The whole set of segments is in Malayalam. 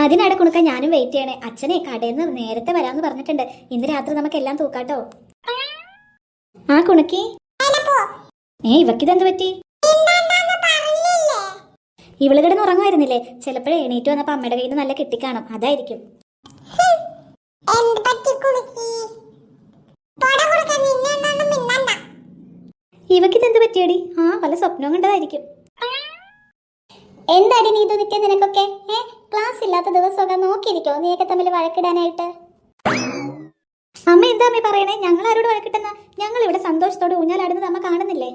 അതിനടെ കുണുക്ക ഞാനും വെയിറ്റ് ചെയ്യണേ. അച്ഛനെ കടയിൽ നിന്ന് നേരത്തെ വരാന്ന് പറഞ്ഞിട്ടുണ്ട്. ഇന്ന് രാത്രി നമുക്ക് എല്ലാം തൂക്കാട്ടോ. ആ കുണുക്കി, ഇവക്കിതെന്ത് പറ്റി? ഇവള് കിടന്ന് ഉറങ്ങുമായിരുന്നില്ലേ? ചിലപ്പോഴേ എണീറ്റ് വന്നപ്പോ അമ്മയുടെ കയ്യിൽ നിന്ന് നല്ല കിട്ടിക്കാണും, അതായിരിക്കും. ഇവക്കിതെന്ത് പറ്റിയടി? വല്ല സ്വപ്നവും കണ്ടതായിരിക്കും. എന്താടി നീ ഇത് നിൽക്കാൻ? നിനക്കൊക്കെ ക്ലാസ് ഇല്ലാത്ത ദിവസമൊക്കെ നോക്കിയിരിക്കോ നീയൊക്കെ തമ്മിൽ വഴക്കിടാനായിട്ട്? അമ്മ എന്താ അമ്മ പറയണേ? ഞങ്ങൾ ആരോട് വഴക്കിട്ടെന്ന? ഞങ്ങൾ ഇവിടെ സന്തോഷത്തോടെ ഊഞ്ഞാലാടുന്നത് അമ്മ കാണുന്നില്ലേ?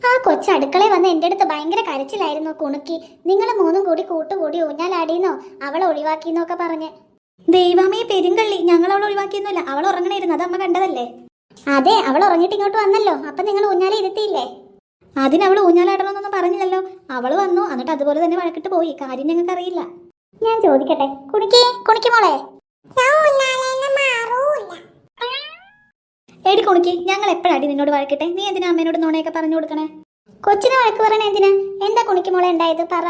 ആ കൊച്ചു അടുക്കളയിൽ വന്ന് എൻ്റെ അടുത്ത് ഭയങ്കര കരച്ചിലായിരുന്നു. കുണുക്കി, നിങ്ങൾ മൂന്നും കൂടി കൂട്ടുകൂടി ഊഞ്ഞാലാടിയെന്നോ അവളെ ഒഴിവാക്കിയെന്നൊക്കെ പറഞ്ഞ്. ദൈവമേ പെരുങ്കള്ളി, ഞങ്ങൾ അവളെ ഒഴിവാക്കിയൊന്നുമില്ല. അവൾ ഉറങ്ങണായിരുന്നു, അത് അമ്മ കണ്ടതല്ലേ? അതെ, അവൾ ഉറങ്ങിയിട്ട് ഇങ്ങോട്ട് വന്നല്ലോ. അപ്പൊ നിങ്ങൾ ഊഞ്ഞാല ഇരുത്തിയില്ലേ? അതിന് അവൾ ഊഞ്ഞാലാടണമെന്നൊന്നും പറഞ്ഞില്ലല്ലോ. അവൾ വന്നു, എന്നിട്ട് അതുപോലെ തന്നെ വഴക്കിട്ട് പോയി. കാര്യം ഞങ്ങൾക്ക് അറിയില്ല. ഞാൻ ചോദിക്കട്ടെ? കുണിക്ക് മോളെ, എടി കുണിക്ക്, ഞങ്ങൾ എപ്പോഴാടി നിന്നോട് വഴക്കിട്ടെ? നീ എന്തിനാ അമ്മേനോട് നുണയൊക്കെ പറഞ്ഞു കൊടുക്കണേ? കൊച്ചിനെ വഴക്ക് പറയണേ എന്തിനാ? എന്താ കുണിക്ക് മോളെ ഉണ്ടായത്? പറ.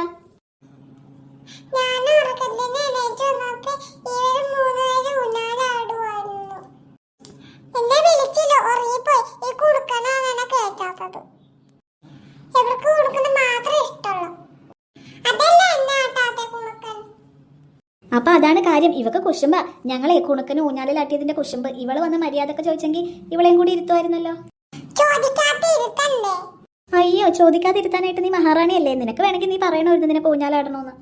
അപ്പൊ അതാണ് കാര്യം. ഇവക്ക് കുശുമ്പ. ഞങ്ങളെ കുണുക്കന് ഊഞ്ഞാലിലാട്ടിയതിന്റെ കുശുമ്പ്. ഇവള് വന്ന് മര്യാദക്ക് ചോദിച്ചെങ്കിൽ ഇവളെയും കൂടി ഇരുത്തുമായിരുന്നല്ലോ. അയ്യോ, ചോദിക്കാതിരുത്താനായിട്ട് നീ മഹാറാണിയല്ലേ? നിനക്ക് വേണമെങ്കിൽ നീ പറയണമായിരുന്നു നിനക്ക് ഊഞ്ഞാലാടണോന്ന്.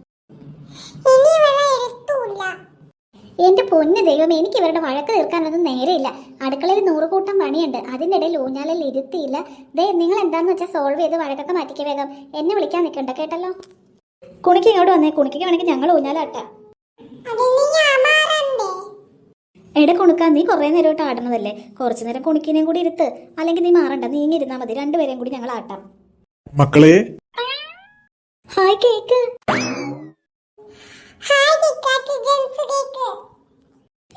എന്റെ പൊന്ന് ദൈവം, എനിക്ക് ഇവരുടെ വഴക്ക് തീർക്കാനൊന്നും നേരെയില്ല. അടുക്കളയിൽ 100 കൂട്ടം പണിയുണ്ട്. അതിൻ്റെ ഇടയിൽ ഊഞ്ഞാലിൽ ഇരുത്തിയില്ല. ദേ, നിങ്ങൾ എന്താന്ന് വെച്ചാൽ സോൾവ് ചെയ്ത് വഴക്കൊക്കെ മാറ്റിക്ക. വേഗം എന്നെ വിളിക്കാൻ നിൽക്കണ്ട കേട്ടല്ലോ. കുണിക്ക് ഇങ്ങോട്ട് വന്നേ. കുണിക്ക് വേണമെങ്കിൽ ഞങ്ങൾ ഊഞ്ഞാലാട്ടാ. എടെ കുണുക്ക, നീ കുറെ നേരമായിട്ട് ആടണതല്ലേ? കുറച്ചു നേരം കുണിക്കിനെയും കൂടി ഇരുത്ത്. അല്ലെങ്കിൽ നീ മാറണ്ട, നീ ഇങ്ങനെ ഇരുന്നാ മതി. രണ്ടുപേരെയും കൂടി ഞങ്ങൾ ആട്ടാം. മക്കളെ, ഹായ് കേക്ക്.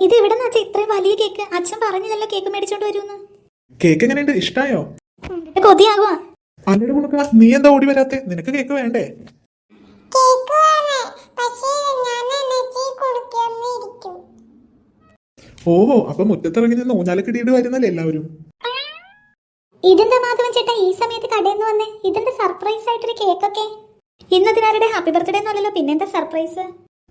ഇത് എവിടെ നിന്ന് ഇത്രയും വലിയ കേക്ക്? അച്ഛൻ പറഞ്ഞതല്ലോ കേക്ക് മേടിച്ചോണ്ട് വരുമെന്ന്. കേക്ക് എങ്ങനെയുണ്ട്? ഇഷ്ടായോ? കൊതിയാകുവാ. അല്ലടെ കുണുക്ക, നീ എന്താ ഓടി വരാത്തെ? നിനക്ക് കേക്ക് വേണ്ടേ? ഓഹോ, അപ്പൊ മുറ്റത്തിറങ്ങി നിന്ന് ഊഞ്ഞാലക്കിടിയിട്ട് വരുന്നല്ലേ എല്ലാവരും? ഇതെന്താ മാധവൻ ചേട്ടാ ഈ സമയത്ത് കടയിൽ നിന്ന് വന്നേ? ഇതെന്താ സർപ്രൈസ് ആയിട്ടൊരു കേക്കൊക്കെ? ഇന്നതിനാരുടെ ഹാപ്പി ബർത്ത്ഡേ എന്നല്ലോ, പിന്നെന്താ സർപ്രൈസ്?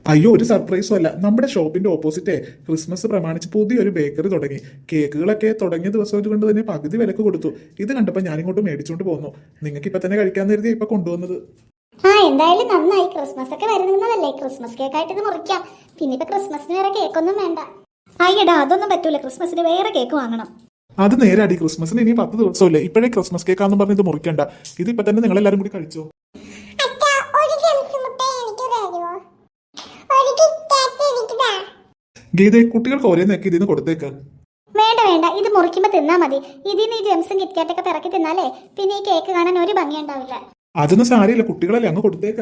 അയ്യോ, ഒരു സർപ്രൈസും അല്ല. നമ്മുടെ ഷോപ്പിന്റെ ഓപ്പോസിറ്റ് ക്രിസ്മസ് പ്രമാണിച്ച് പുതിയൊരു ബേക്കറി തുടങ്ങി. കേക്കുകളൊക്കെ തുടങ്ങിയ ദിവസം കൊണ്ട് തന്നെ പകുതി വിലക്ക് കൊടുത്തു. ഇത് കണ്ടപ്പോ ഞാനിങ്ങോട്ട് മേടിച്ചോണ്ട് പോന്നു. നിങ്ങൾക്ക് ഇപ്പൊ തന്നെ കഴിക്കാന്ന് കരുതി ഇപ്പൊ കൊണ്ടുവന്നത്. എന്തായാലും നന്നായി. ക്രിസ്മസ് ഒക്കെ വരുന്നതല്ലേ, ക്രിസ്മസ് കേക്കായിട്ട് ഇത് മുറിക്കാം. പിന്നെ ഇപ്പൊ ക്രിസ്മസിന് വേറെ കേക്കൊന്നും വേണ്ട. അയ്യടാ, അതൊന്നും പറ്റൂല. ക്രിസ്മസിന് വേറെ കേക്ക് വാങ്ങണം. അത് നേരെ അടി. ക്രിസ്മസിന് ഇനി 10 ദിവസമല്ലേ? ഇപ്പോഴേ ക്രിസ്മസ് കേക്കാന്ന് പറഞ്ഞ് ഇത് മുറിക്കണ്ട. ഇത് ഇപ്പൊ തന്നെ നിങ്ങൾ എല്ലാരും കൂടി കഴിച്ചോ. ഗീതേ, കുട്ടികൾക്ക് ഒരേ നേക്ക് ഇതിന്ന് കൊടുത്തേക്ക്. വേണ്ട വേണ്ട, ഇത് മുറിക്കുമ്പോ തിന്നാ മതി. ഇതിന് ഈ ജെംസും കിറ്റ്കാറ്റൊക്കെ പിറക്കി തിന്നാലേ പിന്നെ ഈ കേക്ക് കാണാൻ ഒരു ഭംഗി ഉണ്ടാവില്ല. അതൊന്നും സാരിയില്ല, കുട്ടികളല്ലേ, അങ്ങ് കൊടുത്തേക്ക.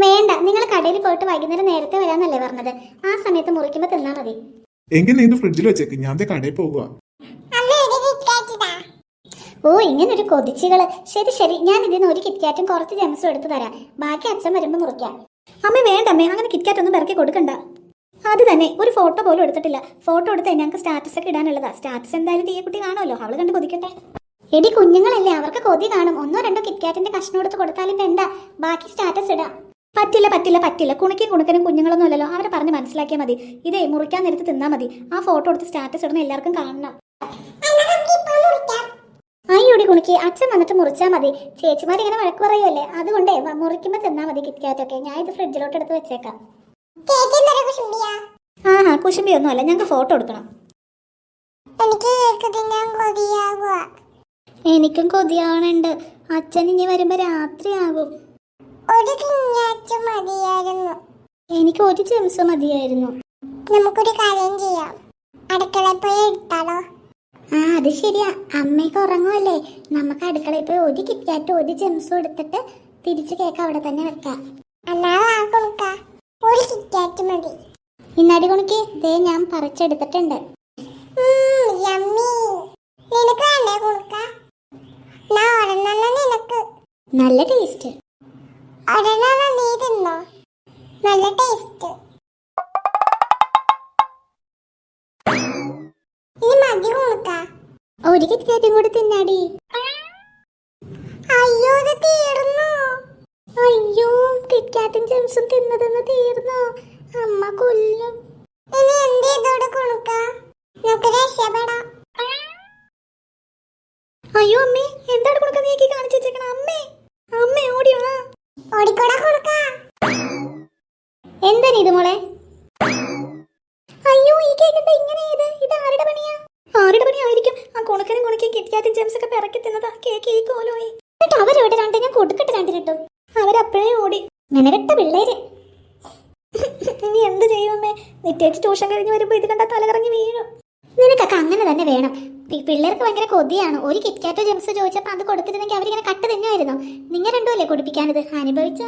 വേണ്ട, നിങ്ങൾ കടയിൽ പോയിട്ട് വൈകുന്നേരം നേരത്തെ വരാന്നല്ലേ പറഞ്ഞത്? ആ സമയത്ത് മുറിക്കുമ്പോ തിന്നാ മതി. എങ്കിൽ നീ ഇത് ഫ്രിഡ്ജിൽ വെച്ചേക്ക്, ഞാൻ കടയിൽ പോകുക. ഓ, ഇങ്ങനൊരു കൊതിച്ചുകള്. ശരി ശരി, ഞാൻ ഇതിന് ഒരു കിറ്റ്കാറ്റും കുറച്ച് ജെംസും എടുത്തു തരാം. ബാക്കി അച്ഛൻ വരുമ്പോ മുറിക്കാം. അമ്മ വേണ്ടമ്മേ, അങ്ങനെ കിറ്റ്കാറ്റ് ഒന്നും പിറക്കി കൊടുക്കണ്ട. അത് തന്നെ, ഒരു ഫോട്ടോ പോലും എടുത്തിട്ടില്ല. ഫോട്ടോ എടുത്തേ ഞങ്ങൾക്ക് സ്റ്റാറ്റസ് ഒക്കെ ഇടാനുള്ളതാ. സ്റ്റാറ്റസ് എന്തായാലും തീയ കുട്ടി കാണുമല്ലോ, അവള് കണ്ട് കൊതിക്കട്ടെ. എടി കുഞ്ഞുങ്ങളല്ലേ, അവർക്ക് കൊതി കാണും. 1-2 കിറ്റ്കാറ്റിന്റെ കഷ്ണം എടുത്ത് കൊടുത്താലും ഇപ്പൊ എന്താ? ബാക്കി സ്റ്റാറ്റസ് ഇടാം. പറ്റില്ല പറ്റില്ല പറ്റില്ല. കുണുക്കനും കുഞ്ഞുങ്ങളൊന്നും അല്ലല്ലോ, അവരെ പറഞ്ഞ് മനസ്സിലാക്കിയാൽ മതി. ഇതേ മുറിക്കാൻ നേരത്ത് തിന്നാ മതി. ആ ഫോട്ടോ എടുത്ത് സ്റ്റാറ്റസ് ഇടണം, എല്ലാവർക്കും കാണണം. അയ്യോടി കുണുക്കി, അച്ഛൻ വന്നിട്ട് മുറിച്ചാൽ മതി. ചേച്ചിമാർ ഇങ്ങനെ വഴക്ക് പറയുമല്ലേ, അതുകൊണ്ടേ മുറിക്കുമ്പോ തിന്നാ മതി കിറ്റ്കാറ്റൊക്കെ. ഞാൻ ഇത് ഫ്രിഡ്ജിലോട്ട് എടുത്ത് വെച്ചേക്കാം. കുശുമ്പിയൊന്നും അല്ല, ഞങ്ങൾക്ക് ഫോട്ടോ എടുക്കണം. എനിക്കും കൊതിയാവുന്നുണ്ട്. അച്ഛൻ ഇനി വരുമ്പോ രാത്രിയാകും. എനിക്ക് ഒരു ജെംസ് മതിയായിരുന്നു. നമുക്കൊരു കാര്യം ചെയ്യാം, അടുക്കളയിൽ പോയി എടുത്താലോ? അത് ശരിയാ, അമ്മയ്ക്ക് ഉറങ്ങുമല്ലേ. നമുക്ക് അടുക്കളയിൽ പോയി ഒരു കിറ്റ്കാറ്റ് ഒരു ജെംസും എടുത്തിട്ട് തിരിച്ച് കേക്ക് അവിടെ തന്നെ വെക്കാം. ഒരു കിറ്റ്കാറ്റ് മതി. ഇന്നടി കുണിക്ക്, ദേ ഞാൻ പറിച്ചെടുത്തിട്ടുണ്ട്. നിനക്ക് നല്ല ടേസ്റ്റ്. ഒരെണ്ണം നീ തിന്നോ, നല്ല ടേസ്റ്റ്. ഇനി മതി കുണുക്ക. ഒരു കിറ്റ്കാറ്റും കൂടി തിന്നാടി. അയ്യോ ഇത് തീർന്നു. അയ്യോ കിറ്റ്കാറ്റും ജെംസും തിന്നതെന്ന് തീർന്നോ? അമ്മ കൊല്ലും. ഇനി എന്ത് ചെയ്തോട് കുണുക്ക, നമുക്ക് രക്ഷപ്പെടാം. അയ്യോ അമ്മേ, എന്താണ് കുണുക്ക നീക്കി കാണിച്ചു വെച്ചേക്കണ? അമ്മേ അമ്മേ ഓടി വാ. ഓടിക്കോടാ കുണുക്ക. എന്താണ് ഇത് മോളെ? അയ്യോ ഈ കേക്ക് എന്താ ഇങ്ങനെ? ഇത് ആരുടെ പണിയാ? ആരുടെ പണിയായിരിക്കും? ആ കുണക്കനും കുണക്കും കിറ്റ്കാറ്റും ജെംസ് ഒക്കെ പിറക്കി തിന്നതാ കേക്ക് ഈ കോലോയി. എന്നിട്ട് അവരോട് രണ്ട് ഞാൻ കൊടുക്കട്ടെ രണ്ടിനിട്ടും. അവരപ്പോഴേ ഓടി. മെനകെട്ട പിള്ളേര്. ഇനി എന്ത് ചെയ്യുമേ? നിറ്റേച്ച് ട്യൂഷൻ കഴിഞ്ഞ് വരുമ്പോ ഇത് കണ്ടാ തലകറങ്ങി വീഴും. നിനക്കൊക്കെ അങ്ങനെ തന്നെ വേണം. പിള്ളേർക്ക് ഭയങ്കര കൊതിയാണ്. ഒരു കിറ്റ്കാറ്റോ ജെംസ് ചോദിച്ചപ്പോ അത് കൊടുത്തിരുന്നെങ്കിൽ അവരിങ്ങനെ കട്ട് തന്നെയായിരുന്നു. നിങ്ങൾ രണ്ടുമല്ലേ കുടിപ്പിക്കാനത്? അനുഭവിച്ച